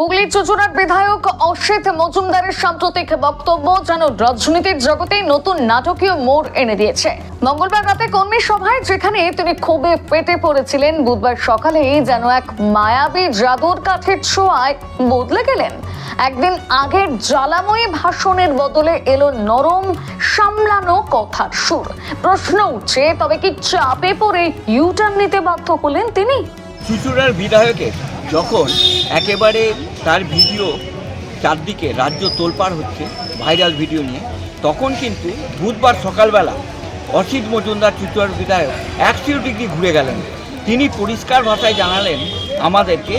হুগলির চুচুড়ার বিধায়ক অসিত মজুমদারের সাম্প্রতিক বক্তব্য যেন রাজনীতির জগতে নতুন নাটকীয় মোড় এনে দিয়েছে। মঙ্গলবার রাতে কর্মী সভায় যেখানে তিনি ক্ষোভে ফেটে পড়েছিলেন, বুধবার সকালে যেন এক মায়াবী জাদুর কাঠের ছোঁয়ায় বদলে গেলেন। একদিন আগের জ্বালাময়ী ভাষণের বদলে এলো নরম সামলানো কথার সুর। প্রশ্ন উঠছে, তবে কি চাপে পড়ে ইউটার্ন নিতে বাধ্য হলেন তিনি? চুচুড়ার বিধায়কের যখন একেবারে তার ভিডিও চারদিকে রাজ্য তোলপাড় হচ্ছে ভাইরাল ভিডিও নিয়ে, তখন কিন্তু বুধবার সকালবেলা অসিত মজুমদার চুচুড়ার বিধায়ক 180 ডিগ্রি ঘুরে গেলেন। তিনি পরিষ্কার ভাষায় জানালেন আমাদেরকে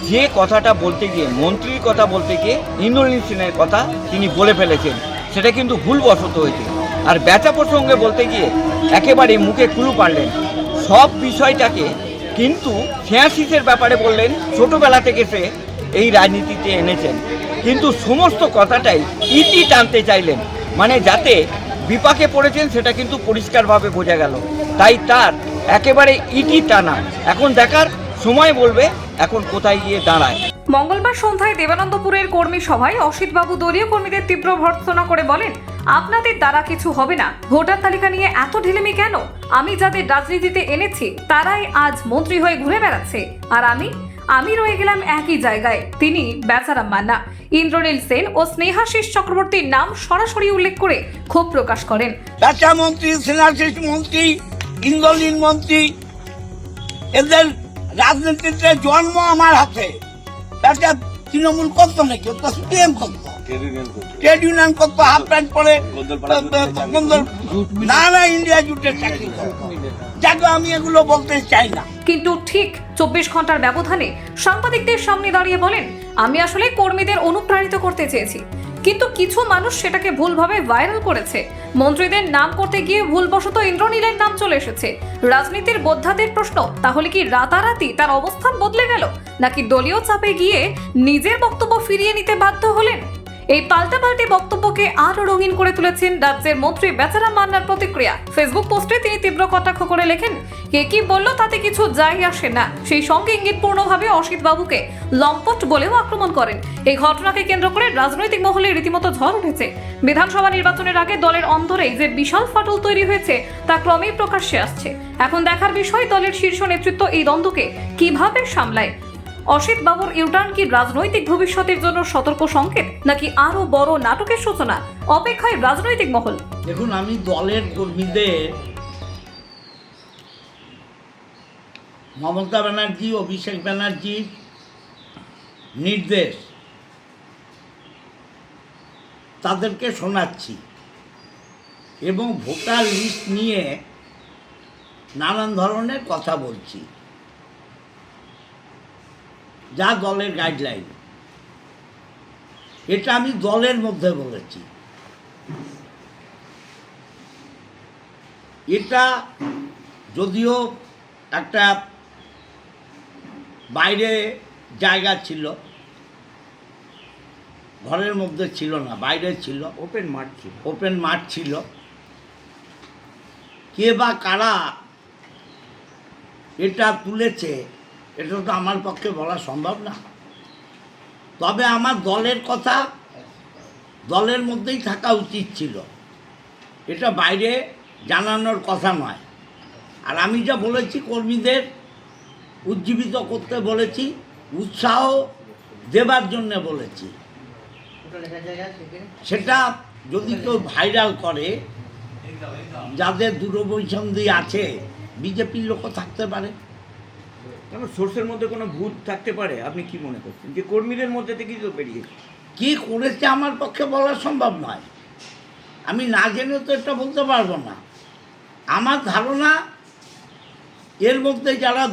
যে কথাটা বলতে গিয়ে, মন্ত্রীর কথা বলতে গিয়ে ইন্দ্রনীল সেনের কথা তিনি বলে ফেলেছেন, সেটা কিন্তু ভুলবশত হয়েছে। আর বেচা প্রসঙ্গে বলতে গিয়ে একেবারে মুখে কুলু পারলেন। সব বিষয়টাকে কিন্তু ফ্যাঁসিসের ব্যাপারে বললেন, ছোটবেলা থেকে সে এই রাজনীতিতে এনেছেন, কিন্তু সমস্ত কথাটাই ইতি টানতে চাইলেন, মানে যাতে বিপাকে পড়েছেন সেটা কিন্তু পরিষ্কারভাবে বোঝা গেল। তাই তার একেবারে ইতি টানা। এখন দেখার সময় বলবে এখন কোথায় গিয়ে দাঁড়ায়। মঙ্গলবার সন্ধ্যায় দেবানন্দপুরের কর্মী সভায় অসিতবাবু দলীয় কর্মীদের তীব্র ভর্ৎসনা করে বলেন, আপনাদের দ্বারা কিছু হবে না। ভোটার তালিকা নিয়ে এত ঢিলেমি কেন? আমি যাদের রাজনীতিতে এনেছি তারাই আজ মন্ত্রী হয়ে ঘুরে বেড়াচ্ছে, আর আমি রয়ে গেলাম একই জায়গায়। তিনি বেচারাম মান্না, ইন্দ্রনীল সেন ও স্নেহাশিস চক্রবর্তীর নাম সরাসরি উল্লেখ করে ক্ষোভ প্রকাশ করেন। বেচা মন্ত্রী, স্নেহাশিস মন্ত্রী, ইন্দ্রনীল মন্ত্রী, এদের রাজনীতিতে জন্ম আমার হাতে। বেচা তৃণমূল করতো নাকি? ওটা সিপিএম করতো, ট্রেড ইউনিয়ন করতো, হাফ প্যান্ট পরে না ইন্ডিয়া জুটের চাকরি করতো। যাকে আমি এগুলো বলতে চাই না। কিন্তু ঠিক 24 ঘন্টার ব্যবধানে সাংবাদিকদের সামনে দাঁড়িয়ে বলেন, আমি আসলে কর্মীদের অনুপ্রাণিত করতে চেয়েছি, কিন্তু কিছু মানুষ সেটাকে ভুলভাবে ভাইরাল করেছে। মন্ত্রীদের নাম করতে গিয়ে ভুলবশত ইন্দ্রনীলের নাম চলে এসেছে। রাজনীতির বোদ্ধাদের প্রশ্ন, তাহলে কি রাতারাতি তার অবস্থান বদলে গেল, নাকি দলীয় চাপে গিয়ে নিজের বক্তব্য ফিরিয়ে নিতে বাধ্য হলেন? এই পাল্টাপাল্টি বক্তব্যকে আরো রঙিন করে তুলেছেন রাজ্যের মন্ত্রী বেচারাম মান্নার প্রতিক্রিয়া। ফেসবুক পোস্টে তিনি তীব্র কটাক্ষ করে লেখেন, কে কি বলল তাতে কিছু যায় আসে না। সেই সঙ্গে ইঙ্গিতপূর্ণভাবে অসিত বাবুকে লম্পট বলেও আক্রমণ করেন। এই ঘটনাকে কেন্দ্র করে রাজনৈতিক মহলে রীতিমতো ঝড় উঠেছে। বিধানসভা নির্বাচনের আগে দলের অন্তরেই যে বিশাল ফাটল তৈরি হয়েছে তা ক্রমেই প্রকাশ্যে আসছে। এখন দেখার বিষয় দলের শীর্ষ নেতৃত্ব এই দ্বন্দ্বকে কিভাবে সামলায়। অসিত বাবুর ইউটার্ন কি রাজনৈতিক ভবিষ্যতের জন্য সতর্ক সংকেত, নাকি আরো বড় নাটকের সূচনা? অপেক্ষায় রাজনৈতিক মহল। দেখুন, আমি দলের কর্মীদের মমতা ব্যানার্জি, অভিষেক ব্যানার্জির নির্দেশ তাদেরকে শোনাচ্ছি এবং ভোটার লিস্ট নিয়ে নানান ধরনের কথা বলছি, যা দলের গাইডলাইন। এটা আমি দলের মধ্যে বলেছি। এটা যদিও একটা বাইরে জায়গা ছিল, ঘরের মধ্যে ছিল না, বাইরে ছিল, ওপেন মাঠ ছিল। কে বা কারা এটা তুলেছে এটা তো আমার পক্ষে বলা সম্ভব না। তবে আমার দলের কথা দলের মধ্যেই থাকা উচিত ছিল, এটা বাইরে জানানোর কথা নয়। আর আমি যা বলেছি, কর্মীদের উজ্জীবিত করতে বলেছি, উৎসাহ দেবার জন্যে বলেছি। সেটা যদি কেউ ভাইরাল করে, যাদের দূরবৈসন্ধি আছে, বিজেপির লোকও থাকতে পারে। সোর্সের মধ্যে কোনো ভূত থাকতে পারে? আপনি কি মনে করছেন যে কর্মীদের মধ্যে থেকেই তো বেরিয়েছে? কি করেছে আমার পক্ষে বলা সম্ভব নয়। আমি না জেনে তো এটা বলতে পারবো না। আমার ধারণা এর মধ্যে যারা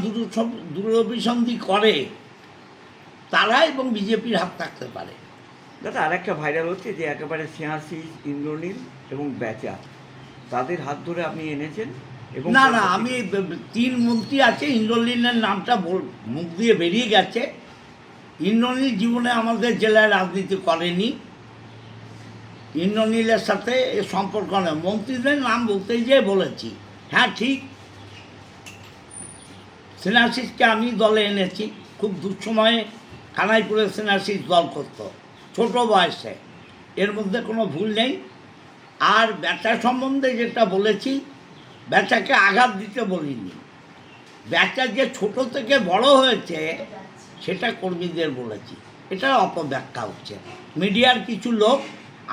দূরভিসন্ধি করে তারা এবং বিজেপির হাত থাকতে পারে। দাদা, আর একটা ভাইরাল হচ্ছে যে একেবারে স্নেহাশিস, ইন্দ্রনীল এবং বেচা, তাদের হাত ধরে আপনি এনেছেন। এবং না, আমি 3 মন্ত্রী আছে, ইন্দ্রনীলের নামটা মুখ দিয়ে বেরিয়ে গেছে। ইন্দ্রনীল জীবনে আমাদের জেলায় রাজনীতি করেনি, ইন্দ্রনীলের সাথে এ সম্পর্ক নেই। মন্ত্রীদের নাম বলতে যেয়ে বলেছি। হ্যাঁ, ঠিক, স্নেহাশিসকে আমি দলে এনেছি, খুব দুঃসময়ে খানাইপুরে সেনাশিস দল করতো ছোট বয়সে, এর মধ্যে কোনো ভুল নেই। আর বেচা সম্বন্ধে যেটা বলেছি, বেচাকে আঘাত দিতে বলিনি। বেচা যে ছোট থেকে বড় হয়েছে সেটা কর্মীদের বলেছি। এটা অপব্যাখ্যা হচ্ছে। মিডিয়ার কিছু লোক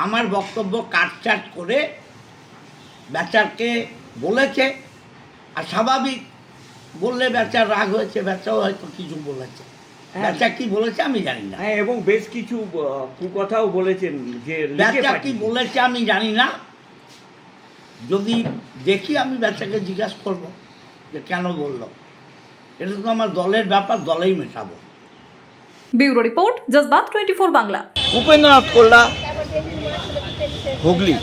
আমার বক্তব্য কাটছাট করে বেচাকে বলেছে, আর স্বাভাবিক বললে বেচার রাগ হয়েছে, বেচাও হয়তো কিছু বলেছে। বেচা কি বলেছে আমি জানি না, হ্যাঁ, এবং বেশ কিছু কুকথাও বলেছেন যে লিখে বেচা কি পাঠিয়েছেন। বলেছে আমি জানি না। যদি দেখি আমি বেচাকে জিজ্ঞাসা করব যে কেন বললো। এটা তো আমার দলের ব্যাপার, দলেই মেটাবো। Bureau report জজবাত 24 Bangla. উপেন্দ্রনাথ কোল্লা, হুগলি।